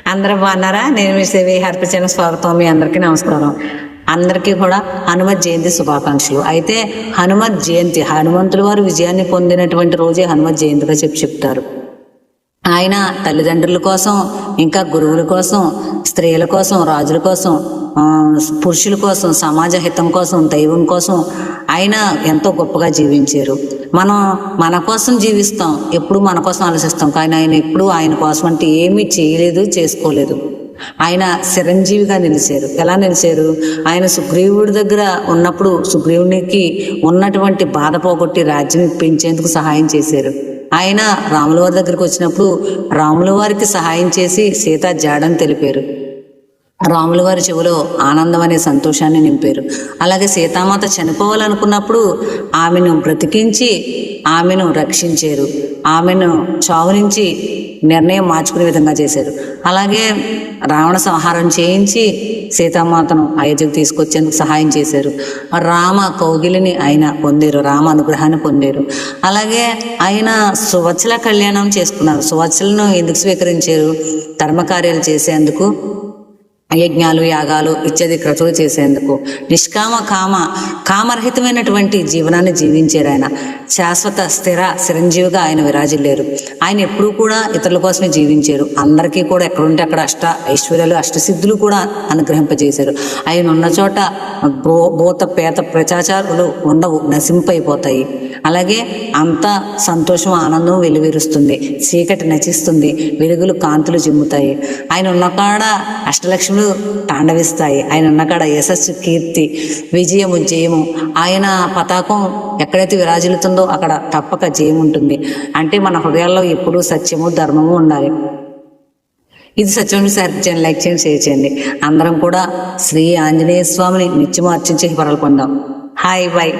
అందరూ బాగున్నారా? నేను మీ సేవి హర్పచన స్వాగతం. మీ అందరికీ నమస్కారం. అందరికీ కూడా హనుమత్ జయంతి శుభాకాంక్షలు. అయితే హనుమత్ జయంతి, హనుమంతుల వారు విజయాన్ని పొందినటువంటి రోజే హనుమత్ జయంతిగా చెప్తారు. ఆయన తల్లిదండ్రుల కోసం, ఇంకా గురువుల కోసం, స్త్రీల కోసం, రాజుల కోసం, పురుషుల కోసం, సమాజ హితం కోసం, దైవం కోసం ఆయన ఎంతో గొప్పగా జీవించారు. మనం మన కోసం జీవిస్తాం, ఎప్పుడు మన కోసం ఆలోచిస్తాం, కానీ ఆయన ఎప్పుడు ఆయన కోసం అంటే ఏమీ చేయలేదు, చేసుకోలేదు. ఆయన చిరంజీవిగా నిలిచారు. ఎలా నిలిచారు? ఆయన సుగ్రీవుడి దగ్గర ఉన్నప్పుడు సుగ్రీవునికి ఉన్నటువంటి బాధ పోగొట్టి రాజ్యం ఇప్పించేందుకు సహాయం చేశారు. ఆయన రాముల వారి దగ్గరికి వచ్చినప్పుడు రాముల వారికి సహాయం చేసి సీత జాడని తెలిపారు. రాముల వారి చెవిలో ఆనందం అనే సంతోషాన్ని నింపారు. అలాగే సీతామాత చనిపోవాలనుకున్నప్పుడు ఆమెను బ్రతికించి ఆమెను రక్షించారు. ఆమెను చావు నుంచి నిర్ణయం మార్చుకునే విధంగా చేశారు. అలాగే రావణ సంహారం చేయించి సీతామాతను అయోధ్యకు తీసుకొచ్చేందుకు సహాయం చేశారు. రామ కౌగిలిని ఆయన పొందారు, రామ అనుగ్రహాన్ని పొందారు. అలాగే ఆయన సువత్సల కళ్యాణం చేసుకున్నారు. సువత్సలను ఎందుకు స్వీకరించారు? ధర్మకార్యాలు చేసేందుకు, యజ్ఞాలు, యాగాలు ఇత్యాది క్రతువులు చేసేందుకు. నిష్కామ కామరహితమైనటువంటి జీవనాన్ని జీవించారు. ఆయన శాశ్వత స్థిర చిరంజీవిగా ఆయన విరాజిల్లారు. ఆయన ఎప్పుడూ కూడా ఇతరుల కోసమే జీవించారు. అందరికీ కూడా ఎక్కడుంటే అక్కడ ఐశ్వర్యాలు, అష్టసిద్ధులు కూడా అనుగ్రహింపజేశారు. ఆయన ఉన్న చోట భూత పేత ప్రచాచారులు ఉండవు, నశింపైపోతాయి. అలాగే అంత సంతోషం, ఆనందం వెలువరుస్తుంది, చీకటి నచిస్తుంది, వెలుగులు కాంతులు జిమ్ముతాయి. ఆయన ఉన్నకాడ అష్టలక్ష్ములు తాండవిస్తాయి. ఆయన ఉన్నకాడ యశస్సు, కీర్తి, విజయము, జయము. ఆయన పతాకం ఎక్కడైతే విరాజిల్లుతుందో అక్కడ తప్పక జయం ఉంటుంది. అంటే మన హృదయాల్లో ఎప్పుడూ సత్యము, ధర్మము ఉండాలి. ఇది సత్యం. లైక్ చేయండి, షేర్ చేయండి. అందరం కూడా శ్రీ ఆంజనేయ స్వామిని నిత్యము అర్చించి పరలు పొందాం. Hi, by.